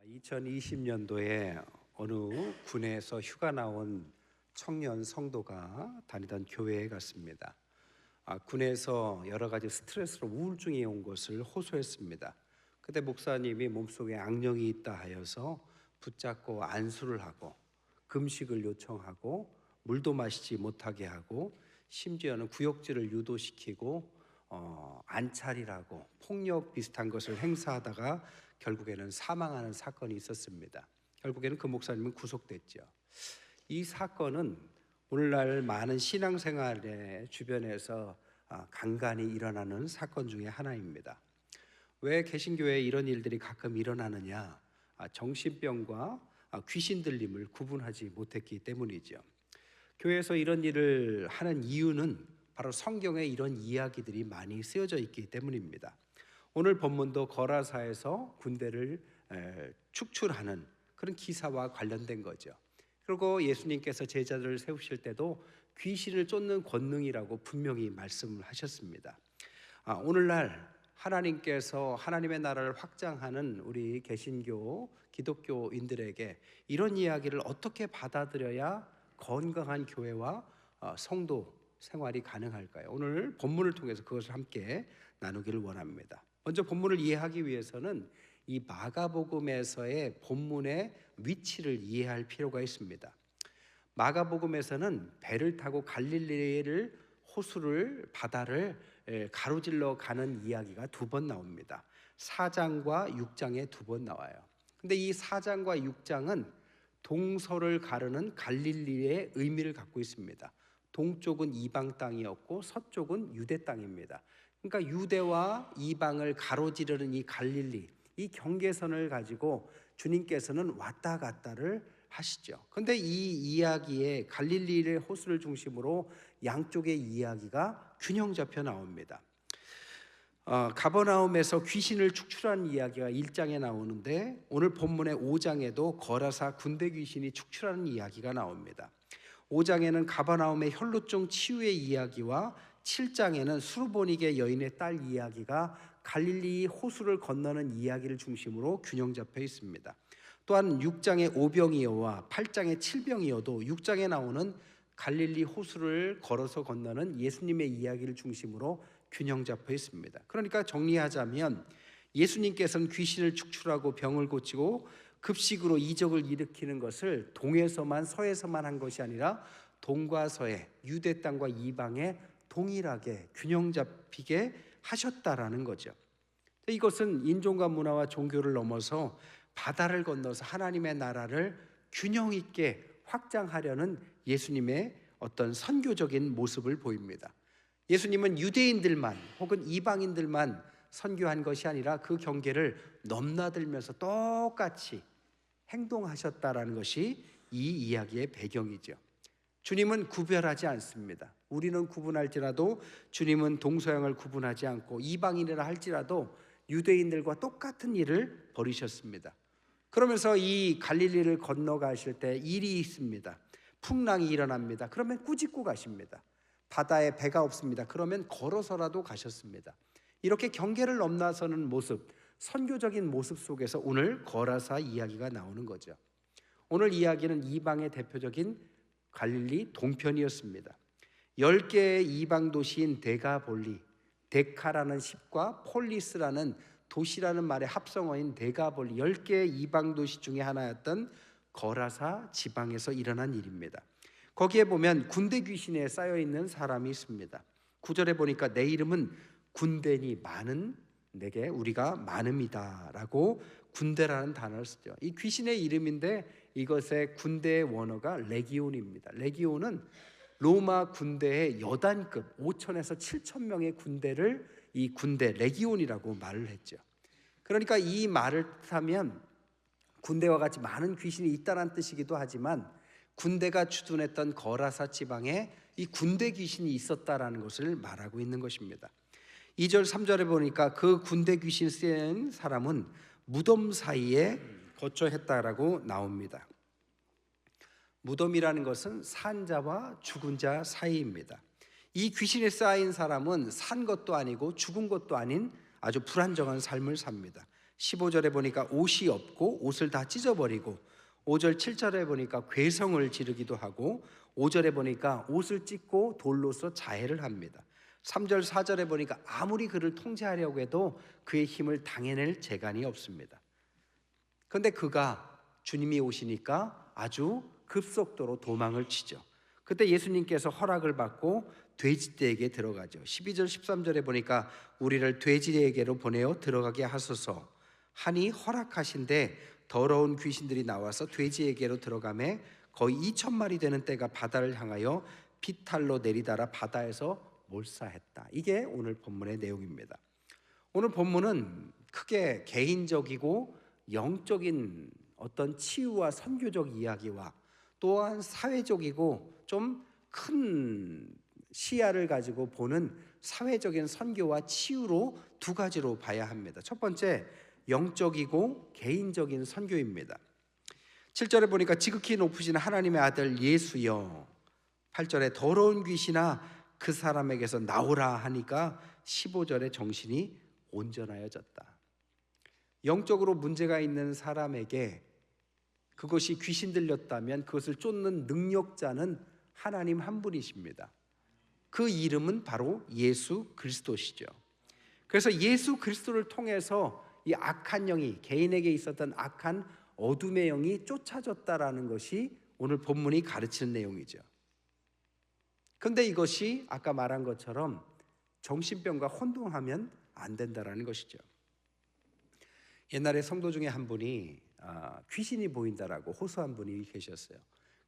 2020년도에 어느 군에서 휴가 나온 청년 성도가 다니던 교회에 갔습니다. 군에서 여러 가지 스트레스로 우울증이 온 것을 호소했습니다. 그때 목사님이 몸속에 악령이 있다 하여서 붙잡고 안수를 하고 금식을 요청하고 물도 마시지 못하게 하고 심지어는 구역질을 유도시키고 안찰이라고 폭력 비슷한 것을 행사하다가 결국에는 사망하는 사건이 있었습니다. 결국에는 그 목사님은 구속됐죠. 이 사건은 오늘날 많은 신앙생활의 주변에서 간간히 일어나는 사건 중에 하나입니다. 왜 개신교회에 이런 일들이 가끔 일어나느냐? 정신병과 귀신 들림을 구분하지 못했기 때문이죠. 교회에서 이런 일을 하는 이유는 바로 성경에 이런 이야기들이 많이 쓰여져 있기 때문입니다. 오늘 본문도 거라사에서 군대를 축출하는 그런 기사와 관련된 거죠. 그리고 예수님께서 제자들을 세우실 때도 귀신을 쫓는 권능이라고 분명히 말씀을 하셨습니다. 오늘날 하나님께서 하나님의 나라를 확장하는 우리 개신교 기독교인들에게 이런 이야기를 어떻게 받아들여야 건강한 교회와 성도 생활이 가능할까요? 오늘 본문을 통해서 그것을 함께 나누기를 원합니다. 먼저 본문을 이해하기 위해서는 이 마가복음에서의 본문의 위치를 이해할 필요가 있습니다. 마가복음에서는 배를 타고 갈릴리를 호수를 바다를 가로질러 가는 이야기가 두 번 나옵니다. 4장과 6장에 두 번 나와요. 근데 이 4장과 6장은 동서를 가르는 갈릴리의 의미를 갖고 있습니다. 동쪽은 이방 땅이었고 서쪽은 유대 땅입니다. 그러니까 유대와 이방을 가로지르는 이 갈릴리, 이 경계선을 가지고 주님께서는 왔다 갔다를 하시죠. 그런데 이 이야기에 갈릴리의 호수를 중심으로 양쪽의 이야기가 균형 잡혀 나옵니다. 가버나움에서 귀신을 축출한 이야기가 1장에 나오는데 오늘 본문의 5장에도 거라사 군대 귀신이 축출하는 이야기가 나옵니다. 5장에는 가버나움의 혈루증 치유의 이야기와 7장에는 수르보니게 여인의 딸 이야기가 갈릴리 호수를 건너는 이야기를 중심으로 균형 잡혀 있습니다. 또한 6장의 오병이어와 8장의 칠병이어도 6장에 나오는 갈릴리 호수를 걸어서 건너는 예수님의 이야기를 중심으로 균형 잡혀 있습니다. 그러니까 정리하자면 예수님께서는 귀신을 축출하고 병을 고치고 급식으로 이적을 일으키는 것을 동에서만 서에서만 한 것이 아니라 동과 서에 유대 땅과 이방에 동일하게 균형 잡히게 하셨다라는 거죠. 이것은 인종과 문화와 종교를 넘어서 바다를 건너서 하나님의 나라를 균형 있게 확장하려는 예수님의 어떤 선교적인 모습을 보입니다. 예수님은 유대인들만 혹은 이방인들만 선교한 것이 아니라 그 경계를 넘나들면서 똑같이 행동하셨다라는 것이 이 이야기의 배경이죠. 주님은 구별하지 않습니다. 우리는 구분할지라도 주님은 동서양을 구분하지 않고 이방인이라 할지라도 유대인들과 똑같은 일을 벌이셨습니다. 그러면서 이 갈릴리를 건너가실 때 일이 있습니다. 풍랑이 일어납니다. 그러면 꾸짖고 가십니다. 바다에 배가 없습니다. 그러면 걸어서라도 가셨습니다. 이렇게 경계를 넘나서는 모습, 선교적인 모습 속에서 오늘 거라사 이야기가 나오는 거죠. 오늘 이야기는 이방의 대표적인 갈릴리 동편이었습니다. 10개의 이방 도시인 데가볼리, 데카라는 십과 폴리스라는 도시라는 말의 합성어인 데가볼리 10개의 이방 도시 중에 하나였던 거라사 지방에서 일어난 일입니다. 거기에 보면 군대 귀신에 쌓여있는 사람이 있습니다. 9절에 보니까 내 이름은 군대니 많은 내게 우리가 많음이다 라고 군대라는 단어를 쓰죠. 이 귀신의 이름인데 이것의 군대의 원어가 레기온입니다. 레기온은 로마 군대의 여단급 5천에서 7천 명의 군대를 이 군대 레기온이라고 말을 했죠. 그러니까 이 말을 뜻하면 군대와 같이 많은 귀신이 있다는 뜻이기도 하지만 군대가 주둔했던 거라사 지방에 이 군대 귀신이 있었다라는 것을 말하고 있는 것입니다. 2절 3절에 보니까 그 군대 귀신 쓰인 사람은 무덤 사이에 거처했다라고 나옵니다. 무덤이라는 것은 산자와 죽은 자 사이입니다. 이 귀신에 쌓인 사람은 산 것도 아니고 죽은 것도 아닌 아주 불안정한 삶을 삽니다. 15절에 보니까 옷이 없고 옷을 다 찢어버리고 5절 7절에 보니까 괴성을 지르기도 하고 5절에 보니까 옷을 찢고 돌로서 자해를 합니다. 3절 4절에 보니까 아무리 그를 통제하려고 해도 그의 힘을 당해낼 재간이 없습니다. 그런데 그가 주님이 오시니까 아주 급속도로 도망을 치죠. 그때 예수님께서 허락을 받고 돼지떼에게 들어가죠. 12절 13절에 보니까 우리를 돼지에게로 보내어 들어가게 하소서 하니 허락하신데 더러운 귀신들이 나와서 돼지에게로 들어가매 거의 2,000마리 되는 떼가 바다를 향하여 비탈로 내리달아 바다에서 몰사했다. 이게 오늘 본문의 내용입니다. 오늘 본문은 크게 개인적이고 영적인 어떤 치유와 선교적 이야기와 또한 사회적이고 좀 큰 시야를 가지고 보는 사회적인 선교와 치유로 두 가지로 봐야 합니다. 첫 번째, 영적이고 개인적인 선교입니다. 7절에 보니까 지극히 높으신 하나님의 아들 예수여, 8절에 더러운 귀신아 그 사람에게서 나오라 하니까 15절에 정신이 온전하여졌다. 영적으로 문제가 있는 사람에게 그것이 귀신 들렸다면 그것을 쫓는 능력자는 하나님 한 분이십니다. 그 이름은 바로 예수 그리스도시죠. 그래서 예수 그리스도를 통해서 이 악한 영이, 개인에게 있었던 악한 어둠의 영이 쫓아졌다라는 것이 오늘 본문이 가르치는 내용이죠. 그런데 이것이 아까 말한 것처럼 정신병과 혼동하면 안 된다라는 것이죠. 옛날에 성도 중에 한 분이 귀신이 보인다라고 호소한 분이 계셨어요.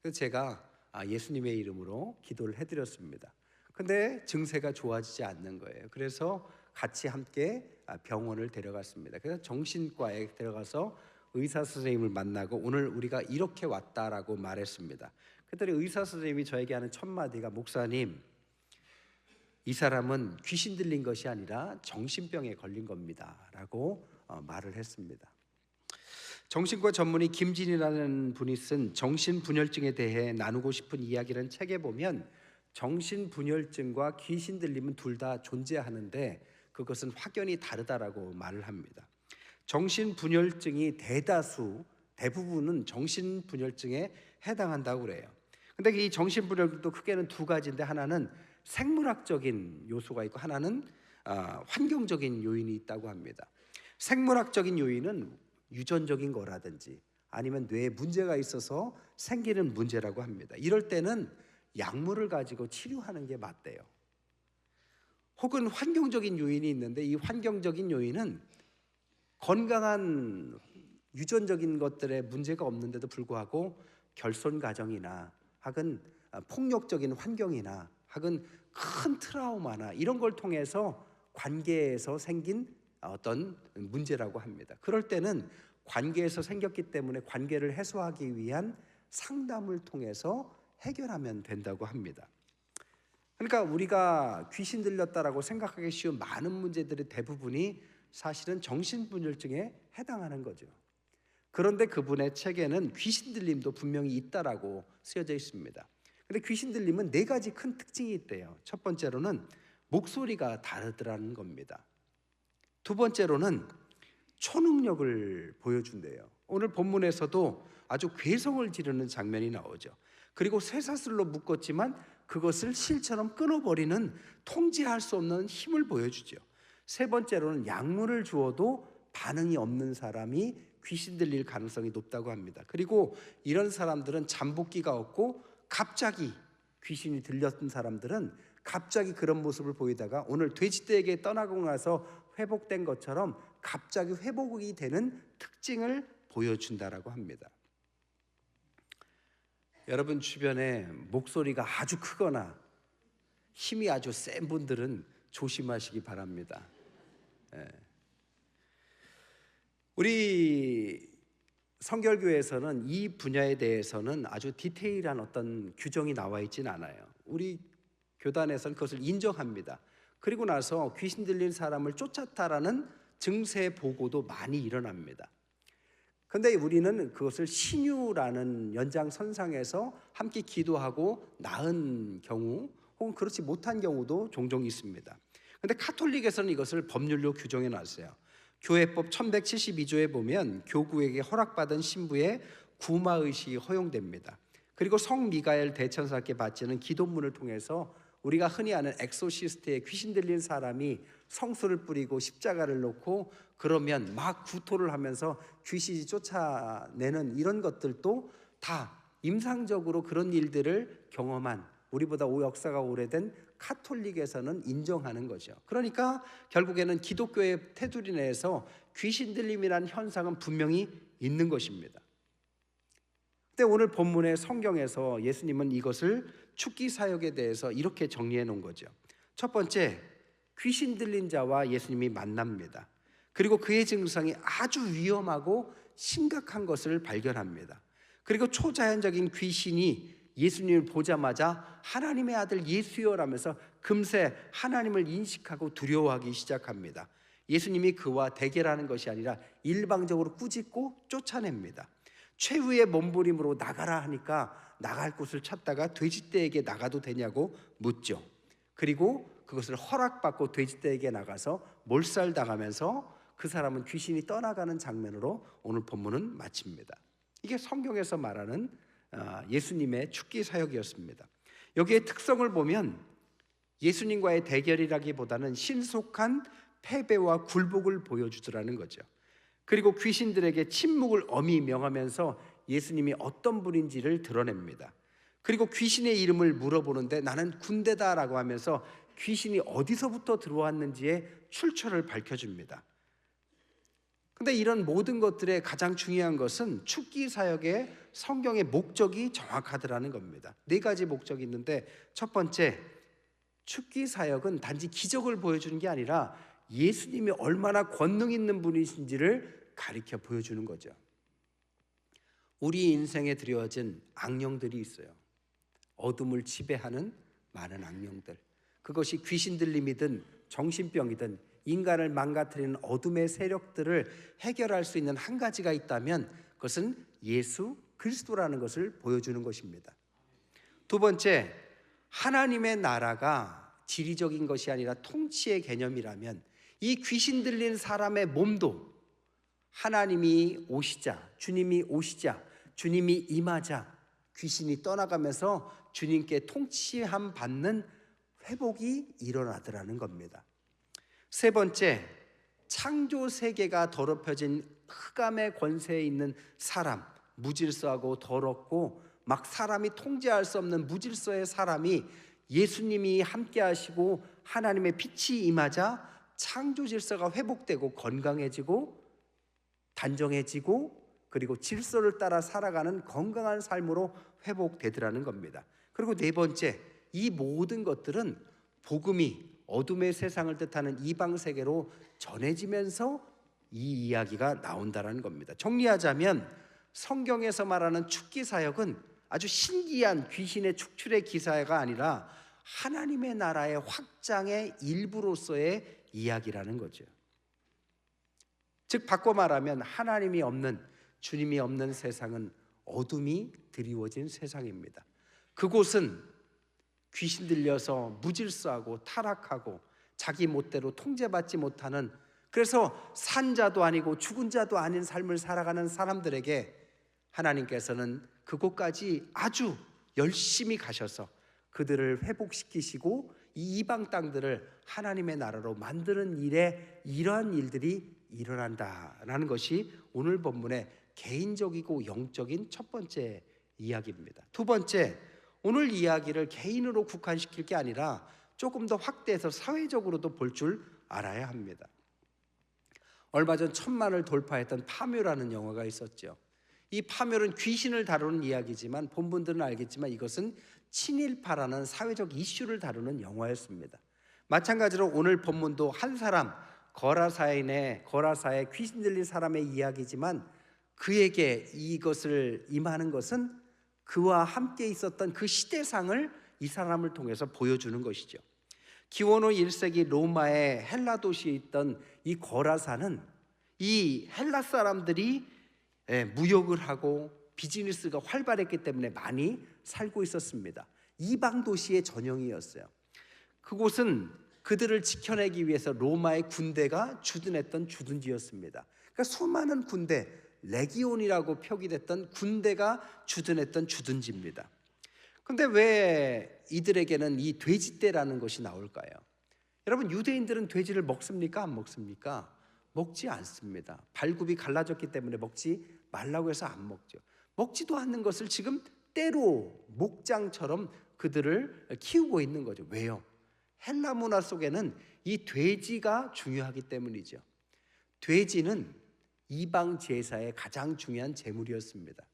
그래서 제가 예수님의 이름으로 기도를 해드렸습니다. 근데 증세가 좋아지지 않는 거예요. 그래서 같이 함께 병원을 데려갔습니다. 그래서 정신과에 들어가서 의사 선생님을 만나고 오늘 우리가 이렇게 왔다라고 말했습니다. 그랬더니 의사 선생님이 저에게 하는 첫 마디가 목사님, 이 사람은 귀신 들린 것이 아니라 정신병에 걸린 겁니다 라고 말을 했습니다. 정신과 전문의 김진이라는 분이 쓴 정신분열증에 대해 나누고 싶은 이야기라는 책에 보면 정신분열증과 귀신 들림은 둘 다 존재하는데 그것은 확연히 다르다라고 말을 합니다. 정신분열증이 대부분은 정신분열증에 해당한다고 그래요. 근데 이 정신분열증도 크게는 두 가지인데 하나는 생물학적인 요소가 있고 하나는 환경적인 요인이 있다고 합니다. 생물학적인 요인은 유전적인 거라든지 아니면 뇌에 문제가 있어서 생기는 문제라고 합니다. 이럴 때는 약물을 가지고 치료하는 게 맞대요. 혹은 환경적인 요인이 있는데 이 환경적인 요인은 건강한 유전적인 것들에 문제가 없는데도 불구하고 결손 가정이나 혹은 폭력적인 환경이나 혹은 큰 트라우마나 이런 걸 통해서 관계에서 생긴 어떤 문제라고 합니다. 그럴 때는 관계에서 생겼기 때문에 관계를 해소하기 위한 상담을 통해서 해결하면 된다고 합니다. 그러니까 우리가 귀신 들렸다라고 생각하기 쉬운 많은 문제들의 대부분이 사실은 정신분열증에 해당하는 거죠. 그런데 그분의 책에는 귀신 들림도 분명히 있다라고 쓰여져 있습니다. 그런데 귀신 들림은 네 가지 큰 특징이 있대요. 첫 번째로는 목소리가 다르더라는 겁니다. 두 번째로는 초능력을 보여준대요. 오늘 본문에서도 아주 괴성을 지르는 장면이 나오죠. 그리고 쇠사슬로 묶었지만 그것을 실처럼 끊어버리는 통제할 수 없는 힘을 보여주죠. 세 번째로는 약물을 주어도 반응이 없는 사람이 귀신 들릴 가능성이 높다고 합니다. 그리고 이런 사람들은 잠복기가 없고 갑자기 귀신이 들렸던 사람들은 갑자기 그런 모습을 보이다가 오늘 돼지떼에게 떠나고 나서 회복된 것처럼 갑자기 회복이 되는 특징을 보여준다라고 합니다. 여러분 주변에 목소리가 아주 크거나 힘이 아주 센 분들은 조심하시기 바랍니다. 우리 성결교회에서는 이 분야에 대해서는 아주 디테일한 어떤 규정이 나와 있진 않아요. 우리 교단에서는 그것을 인정합니다. 그리고 나서 귀신 들린 사람을 쫓았다라는 증세 보고도 많이 일어납니다. 그런데 우리는 그것을 신유라는 연장선상에서 함께 기도하고 나은 경우 혹은 그렇지 못한 경우도 종종 있습니다. 그런데 카톨릭에서는 이것을 법률로 규정해 놨어요. 교회법 1172조에 보면 교구에게 허락받은 신부의 구마의식이 허용됩니다. 그리고 성 미가엘 대천사께 바치는 기도문을 통해서 우리가 흔히 아는 엑소시스트의 귀신 들린 사람이 성수를 뿌리고 십자가를 놓고 그러면 막 구토를 하면서 귀신이 쫓아내는 이런 것들도 다 임상적으로 그런 일들을 경험한, 우리보다 역사가 오래된 카톨릭에서는 인정하는 거죠. 그러니까 결국에는 기독교의 테두리 내에서 귀신 들림이라는 현상은 분명히 있는 것입니다. 근데 오늘 본문의 성경에서 예수님은 이것을 축기 사역에 대해서 이렇게 정리해 놓은 거죠. 첫 번째, 귀신 들린 자와 예수님이 만납니다. 그리고 그의 증상이 아주 위험하고 심각한 것을 발견합니다. 그리고 초자연적인 귀신이 예수님을 보자마자 하나님의 아들 예수여라면서 금세 하나님을 인식하고 두려워하기 시작합니다. 예수님이 그와 대결하는 것이 아니라 일방적으로 꾸짖고 쫓아냅니다. 최후의 몸부림으로 나가라 하니까 나갈 곳을 찾다가 돼지떼에게 나가도 되냐고 묻죠. 그리고 그것을 허락받고 돼지떼에게 나가서 몰살당하면서 그 사람은 귀신이 떠나가는 장면으로 오늘 본문은 마칩니다. 이게 성경에서 말하는 예수님의 축기 사역이었습니다. 여기에 특성을 보면 예수님과의 대결이라기보다는 신속한 패배와 굴복을 보여주더라는 거죠. 그리고 귀신들에게 침묵을 엄히 명하면서 예수님이 어떤 분인지를 드러냅니다. 그리고 귀신의 이름을 물어보는데 나는 군대다라고 하면서 귀신이 어디서부터 들어왔는지의 출처를 밝혀줍니다. 근데 이런 모든 것들의 가장 중요한 것은 축기 사역의 성경의 목적이 정확하더라는 겁니다. 4가지 목적이 있는데, 첫 번째, 축기 사역은 단지 기적을 보여주는 게 아니라 예수님이 얼마나 권능 있는 분이신지를 가리켜 보여주는 거죠. 우리 인생에 드려진 악령들이 있어요. 어둠을 지배하는 많은 악령들. 그것이 귀신 들림이든 정신병이든 인간을 망가뜨리는 어둠의 세력들을 해결할 수 있는 한 가지가 있다면 그것은 예수 그리스도라는 것을 보여주는 것입니다. 두 번째, 하나님의 나라가 지리적인 것이 아니라 통치의 개념이라면 이 귀신 들린 사람의 몸도 하나님이 오시자, 주님이 오시자, 주님이 임하자 귀신이 떠나가면서 주님께 통치함 받는 회복이 일어나더라는 겁니다. 세 번째, 창조 세계가 더럽혀진 흑암의 권세에 있는 사람, 무질서하고 더럽고 막 사람이 통제할 수 없는 무질서의 사람이 예수님이 함께 하시고 하나님의 빛이 임하자 창조 질서가 회복되고 건강해지고 단정해지고 그리고 질서를 따라 살아가는 건강한 삶으로 회복되더라는 겁니다. 그리고 네 번째, 이 모든 것들은 복음이 어둠의 세상을 뜻하는 이방 세계로 전해지면서 이 이야기가 나온다는 겁니다. 정리하자면 성경에서 말하는 축기 사역은 아주 신기한 귀신의 축출의 기사가 아니라 하나님의 나라의 확장의 일부로서의 이야기라는 거죠. 즉 바꿔 말하면 하나님이 없는, 주님이 없는 세상은 어둠이 드리워진 세상입니다. 그곳은 귀신 들려서 무질서하고 타락하고 자기 멋대로 통제받지 못하는, 그래서 산 자도 아니고 죽은 자도 아닌 삶을 살아가는 사람들에게 하나님께서는 그곳까지 아주 열심히 가셔서 그들을 회복시키시고 이 이방 땅들을 하나님의 나라로 만드는 일에 이러한 일들이 일어난다라는 것이 오늘 본문의 개인적이고 영적인 첫 번째 이야기입니다. 두 번째, 오늘 이야기를 개인으로 국한시킬 게 아니라 조금 더 확대해서 사회적으로도 볼 줄 알아야 합니다. 얼마 전 1000만을 돌파했던 파묘라는 영화가 있었죠. 이 파묘는 귀신을 다루는 이야기지만 본분들은 알겠지만 이것은 친일파라는 사회적 이슈를 다루는 영화였습니다. 마찬가지로 오늘 본문도 한 사람, 거라사에 귀신 들린 사람의 이야기지만 그에게 이것을 임하는 것은 그와 함께 있었던 그 시대상을 이 사람을 통해서 보여주는 것이죠. 기원후 1세기 로마의 헬라 도시에 있던 이 거라사는 이 헬라 사람들이 무역을 하고 비즈니스가 활발했기 때문에 많이 살고 있었습니다. 이방 도시의 전형이었어요. 그곳은 그들을 지켜내기 위해서 로마의 군대가 주둔했던 주둔지였습니다. 그러니까 수많은 군대, 레기온이라고 표기됐던 군대가 주둔했던 주둔지입니다. 그런데 왜 이들에게는 이 돼지떼라는 것이 나올까요? 여러분, 유대인들은 돼지를 먹습니까? 안 먹습니까? 먹지 않습니다. 발굽이 갈라졌기 때문에 먹지 말라고 해서 안 먹죠. 먹지도 않는 것을 지금 때로 목장처럼 그들을 키우고 있는 거죠. 왜요? 헬라 문화 속에는 이 돼지가 중요하기 때문이죠. 돼지는 이방 제사의 가장 중요한 제물이었습니다.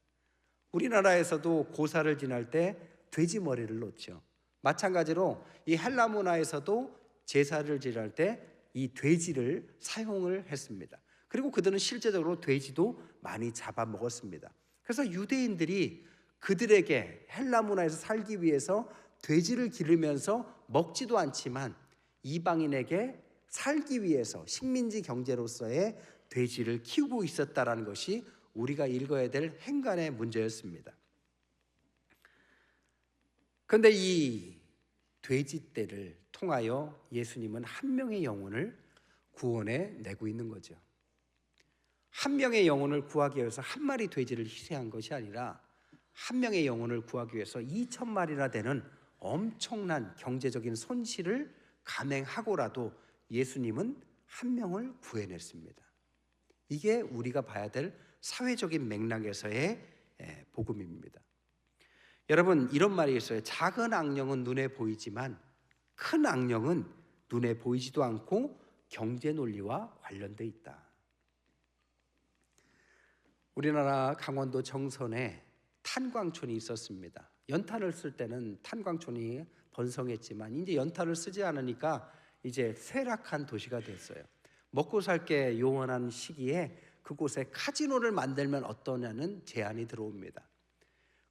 우리나라에서도 고사를 지날 때 돼지 머리를 놓죠. 마찬가지로 이 헬라 문화에서도 제사를 지낼 때 이 돼지를 사용을 했습니다. 그리고 그들은 실제적으로 돼지도 많이 잡아먹었습니다. 그래서 유대인들이 그들에게 헬라 문화에서 살기 위해서 돼지를 기르면서 먹지도 않지만 이방인에게 살기 위해서 식민지 경제로서의 돼지를 키우고 있었다는 것이 우리가 읽어야 될 행간의 문제였습니다. 그런데 이 돼지떼를 통하여 예수님은 한 명의 영혼을 구원해 내고 있는 거죠. 한 명의 영혼을 구하기 위해서 한 마리 돼지를 희생한 것이 아니라 한 명의 영혼을 구하기 위해서 2,000마리나 되는 엄청난 경제적인 손실을 감행하고라도 예수님은 한 명을 구해냈습니다. 이게 우리가 봐야 될 사회적인 맥락에서의 복음입니다. 여러분, 이런 말이 있어요. 작은 악령은 눈에 보이지만 큰 악령은 눈에 보이지도 않고 경제 논리와 관련돼 있다. 우리나라 강원도 정선에 탄광촌이 있었습니다. 연탄을 쓸 때는 탄광촌이 번성했지만 이제 연탄을 쓰지 않으니까 이제 쇠락한 도시가 됐어요. 먹고 살게 요원한 시기에 그곳에 카지노를 만들면 어떠냐는 제안이 들어옵니다.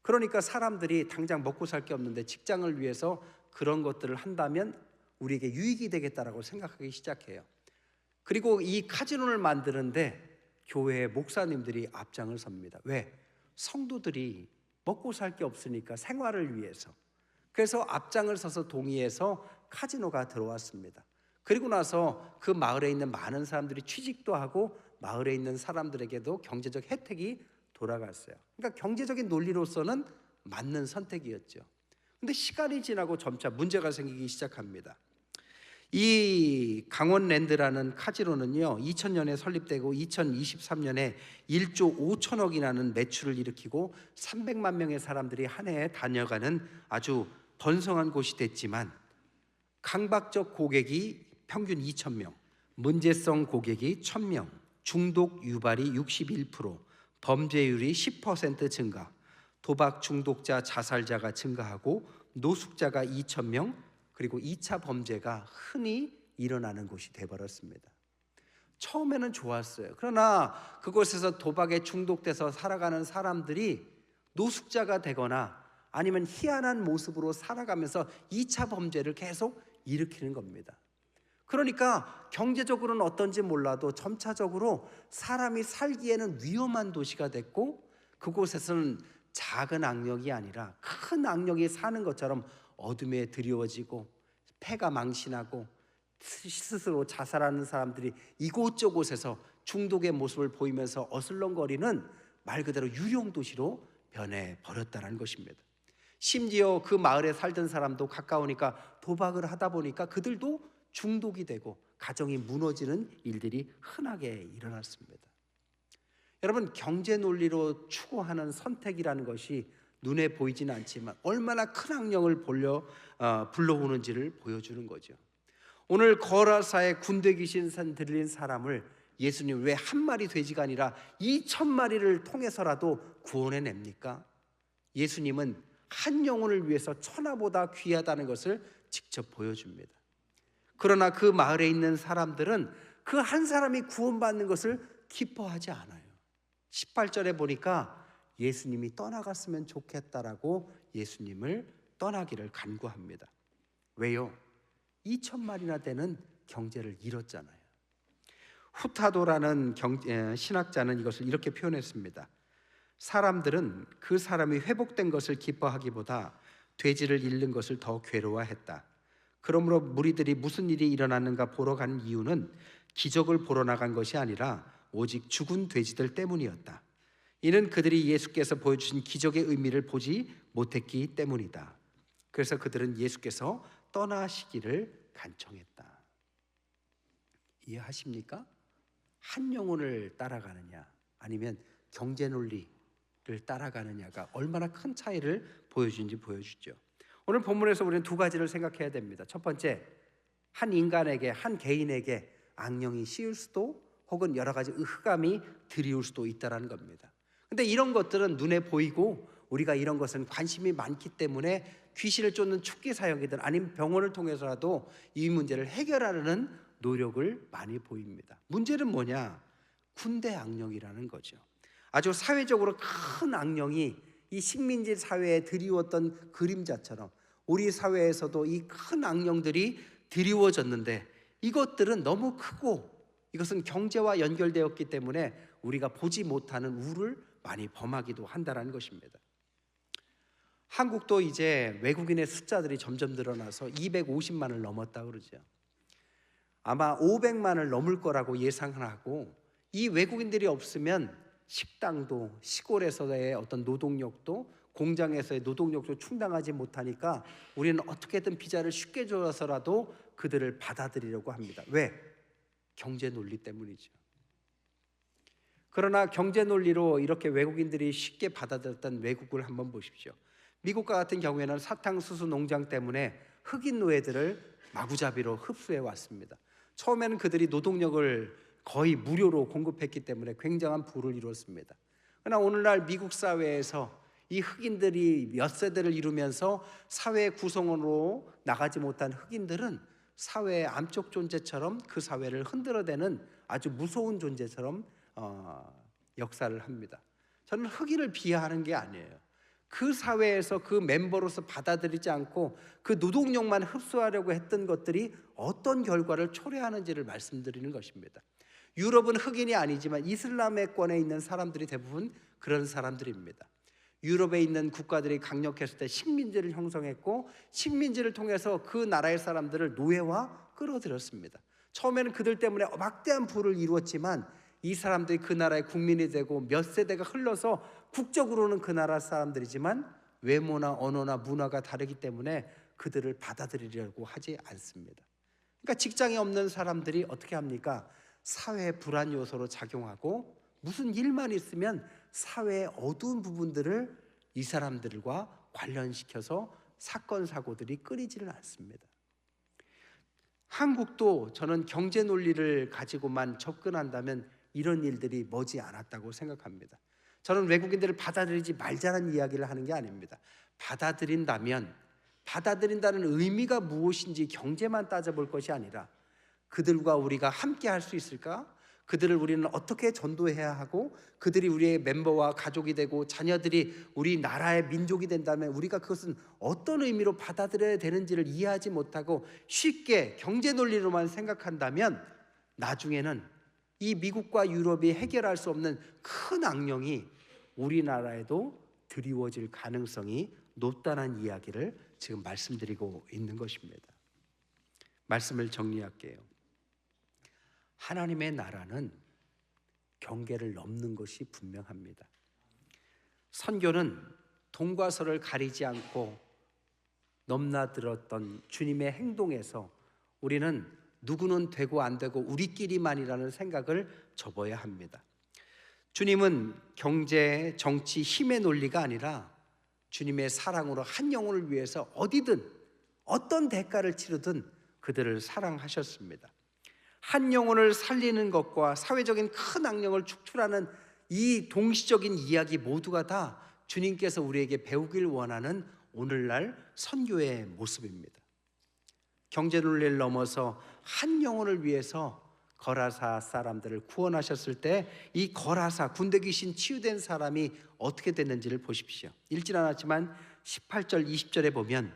그러니까 사람들이 당장 먹고 살 게 없는데 직장을 위해서 그런 것들을 한다면 우리에게 유익이 되겠다라고 생각하기 시작해요. 그리고 이 카지노를 만드는데 교회의 목사님들이 앞장을 섭니다. 왜? 성도들이 먹고 살 게 없으니까 생활을 위해서. 그래서 앞장을 서서 동의해서 카지노가 들어왔습니다. 그리고 나서 그 마을에 있는 많은 사람들이 취직도 하고 마을에 있는 사람들에게도 경제적 혜택이 돌아갔어요. 그러니까 경제적인 논리로서는 맞는 선택이었죠. 근데 시간이 지나고 점차 문제가 생기기 시작합니다. 이 강원랜드라는 카지노는요 2000년에 설립되고 2023년에 1조 5천억이라는 매출을 일으키고 300만 명의 사람들이 한 해에 다녀가는 아주 번성한 곳이 됐지만 강박적 고객이 평균 2,000명, 문제성 고객이 1,000명, 중독 유발이 61%, 범죄율이 10% 증가, 도박 중독자 자살자가 증가하고 노숙자가 2,000명, 그리고 2차 범죄가 흔히 일어나는 곳이 되어버렸습니다. 처음에는 좋았어요. 그러나 그곳에서 도박에 중독돼서 살아가는 사람들이 노숙자가 되거나 아니면 희한한 모습으로 살아가면서 2차 범죄를 계속 일으키는 겁니다. 그러니까 경제적으로는 어떤지 몰라도 점차적으로 사람이 살기에는 위험한 도시가 됐고 그곳에서는 작은 악령이 아니라 큰 악령이 사는 것처럼 어둠에 드리워지고 폐가 망신하고 스스로 자살하는 사람들이 이곳저곳에서 중독의 모습을 보이면서 어슬렁거리는 말 그대로 유령도시로 변해버렸다는 것입니다. 심지어 그 마을에 살던 사람도 가까우니까 도박을 하다 보니까 그들도 중독이 되고 가정이 무너지는 일들이 흔하게 일어났습니다. 여러분, 경제 논리로 추구하는 선택이라는 것이 눈에 보이지는 않지만 얼마나 큰 악령을 불러오는지를 보여주는 거죠. 오늘 거라사의 군대 귀신 들린 사람을 예수님 왜 한 마리 돼지가 아니라 2,000마리를 통해서라도 구원해냅니까? 예수님은 한 영혼을 위해서 천하보다 귀하다는 것을 직접 보여줍니다. 그러나 그 마을에 있는 사람들은 그 한 사람이 구원받는 것을 기뻐하지 않아요. 18절에 보니까 예수님이 떠나갔으면 좋겠다라고 예수님을 떠나기를 간구합니다. 왜요? 2,000마리나 되는 경제를 잃었잖아요. 후타도라는 신학자는 이것을 이렇게 표현했습니다. 사람들은 그 사람이 회복된 것을 기뻐하기보다 돼지를 잃는 것을 더 괴로워했다. 그러므로 무리들이 무슨 일이 일어났는가 보러 간 이유는 기적을 보러 나간 것이 아니라 오직 죽은 돼지들 때문이었다. 이는 그들이 예수께서 보여주신 기적의 의미를 보지 못했기 때문이다. 그래서 그들은 예수께서 떠나시기를 간청했다. 이해하십니까? 한 영혼을 따라가느냐 아니면 경제 논리를 따라가느냐가 얼마나 큰 차이를 보여주는지 보여주죠. 오늘 본문에서 우리는 두 가지를 생각해야 됩니다. 첫 번째, 한 인간에게, 한 개인에게 악령이 씌울 수도 혹은 여러 가지 흑암이 들이올 수도 있다는 겁니다. 근데 이런 것들은 눈에 보이고 우리가 이런 것은 관심이 많기 때문에 귀신을 쫓는 축기 사역이든 아니면 병원을 통해서라도 이 문제를 해결하려는 노력을 많이 보입니다. 문제는 뭐냐? 군대 악령이라는 거죠. 아주 사회적으로 큰 악령이 이 식민지 사회에 드리웠던 그림자처럼 우리 사회에서도 이 큰 악령들이 드리워졌는데 이것들은 너무 크고 이것은 경제와 연결되었기 때문에 우리가 보지 못하는 우를 많이 범하기도 한다는 것입니다. 한국도 이제 외국인의 숫자들이 점점 늘어나서 250만을 넘었다 그러죠. 아마 500만을 넘을 거라고 예상을 하고, 이 외국인들이 없으면 식당도, 시골에서의 어떤 노동력도, 공장에서의 노동력도 충당하지 못하니까 우리는 어떻게든 비자를 쉽게 줘서라도 그들을 받아들이려고 합니다. 왜? 경제 논리 때문이죠. 그러나 경제 논리로 이렇게 외국인들이 쉽게 받아들였던 외국을 한번 보십시오. 미국과 같은 경우에는 사탕수수 농장 때문에 흑인 노예들을 마구잡이로 흡수해 왔습니다. 처음에는 그들이 노동력을 거의 무료로 공급했기 때문에 굉장한 부를 이뤘습니다. 그러나 오늘날 미국 사회에서 이 흑인들이 몇 세대를 이루면서 사회 구성원으로 나가지 못한 흑인들은 사회의 암적 존재처럼 그 사회를 흔들어대는 아주 무서운 존재처럼 역사를 합니다. 저는 흑인을 비하하는 게 아니에요. 그 사회에서 그 멤버로서 받아들이지 않고 그 노동력만 흡수하려고 했던 것들이 어떤 결과를 초래하는지를 말씀드리는 것입니다. 유럽은 흑인이 아니지만 이슬람의권에 있는 사람들이 대부분 그런 사람들입니다. 유럽에 있는 국가들이 강력했을 때 식민지를 형성했고 식민지를 통해서 그 나라의 사람들을 노예화 끌어들였습니다. 처음에는 그들 때문에 막대한 부를 이루었지만 이 사람들이 그 나라의 국민이 되고 몇 세대가 흘러서 국적으로는 그 나라 사람들이지만 외모나 언어나 문화가 다르기 때문에 그들을 받아들이려고 하지 않습니다. 그러니까 직장이 없는 사람들이 어떻게 합니까? 사회 불안 요소로 작용하고 무슨 일만 있으면 사회의 어두운 부분들을 이 사람들과 관련시켜서 사건 사고들이 끊이지를 않습니다. 한국도 저는 경제 논리를 가지고만 접근한다면 이런 일들이 머지 않았다고 생각합니다. 저는 외국인들을 받아들이지 말자는 이야기를 하는 게 아닙니다. 받아들인다면 받아들인다는 의미가 무엇인지 경제만 따져볼 것이 아니라 그들과 우리가 함께 할 수 있을까? 그들을 우리는 어떻게 전도해야 하고 그들이 우리의 멤버와 가족이 되고 자녀들이 우리 나라의 민족이 된다면 우리가 그것은 어떤 의미로 받아들여야 되는지를 이해하지 못하고 쉽게 경제 논리로만 생각한다면 나중에는 이 미국과 유럽이 해결할 수 없는 큰 악령이 우리나라에도 드리워질 가능성이 높다는 이야기를 지금 말씀드리고 있는 것입니다. 말씀을 정리할게요. 하나님의 나라는 경계를 넘는 것이 분명합니다. 선교는 돈과 서를 가리지 않고 넘나들었던 주님의 행동에서 우리는 누구는 되고 안 되고 우리끼리만이라는 생각을 접어야 합니다. 주님은 경제, 정치, 힘의 논리가 아니라 주님의 사랑으로 한 영혼을 위해서 어디든 어떤 대가를 치르든 그들을 사랑하셨습니다. 한 영혼을 살리는 것과 사회적인 큰 악령을 축출하는 이 동시적인 이야기 모두가 다 주님께서 우리에게 배우길 원하는 오늘날 선교의 모습입니다. 경제 논리를 넘어서 한 영혼을 위해서 거라사 사람들을 구원하셨을 때 이 거라사 군대 귀신 치유된 사람이 어떻게 됐는지를 보십시오. 읽진 않았지만 18절 20절에 보면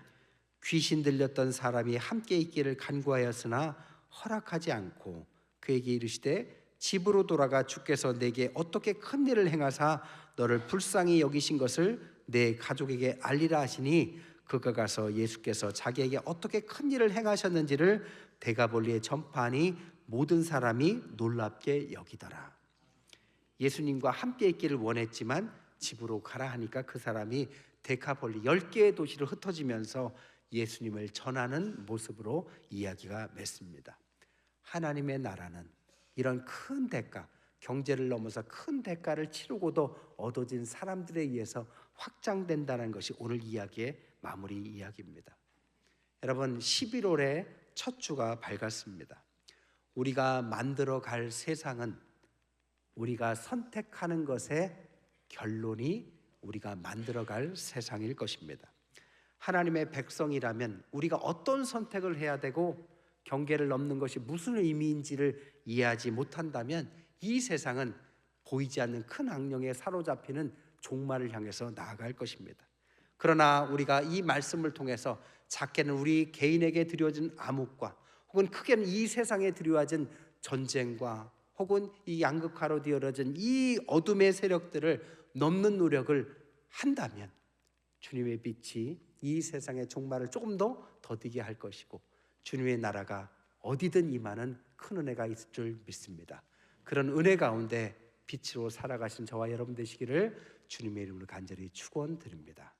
귀신 들렸던 사람이 함께 있기를 간구하였으나 허락하지 않고 그에게 이르시되 집으로 돌아가 주께서 내게 어떻게 큰 일을 행하사 너를 불쌍히 여기신 것을 내 가족에게 알리라 하시니 그가 가서 예수께서 자기에게 어떻게 큰 일을 행하셨는지를 데가볼리에 전파하니 모든 사람이 놀랍게 여기더라. 예수님과 함께 있기를 원했지만 집으로 가라 하니까 그 사람이 데카폴리 10개의 도시를 흩어지면서 예수님을 전하는 모습으로 이야기가 맺습니다. 하나님의 나라는 이런 큰 대가, 경제를 넘어서 큰 대가를 치르고도 얻어진 사람들에 의해서 확장된다는 것이 오늘 이야기의 마무리 이야기입니다. 여러분, 11월의 첫 주가 밝았습니다. 우리가 만들어 갈 세상은 우리가 선택하는 것의 결론이 우리가 만들어갈 세상일 것입니다. 하나님의 백성이라면 우리가 어떤 선택을 해야 되고 경계를 넘는 것이 무슨 의미인지를 이해하지 못한다면 이 세상은 보이지 않는 큰 악령에 사로잡히는 종말을 향해서 나아갈 것입니다. 그러나 우리가 이 말씀을 통해서 작게는 우리 개인에게 드려진 암흑과 혹은 크게는 이 세상에 드려진 전쟁과 혹은 이 양극화로 되어진 이 어둠의 세력들을 넘는 노력을 한다면 주님의 빛이 이 세상의 종말을 조금 더 더디게 할 것이고 주님의 나라가 어디든 임하는 큰 은혜가 있을 줄 믿습니다. 그런 은혜 가운데 빛으로 살아가신 저와 여러분 되시기를 주님의 이름으로 간절히 축원드립니다.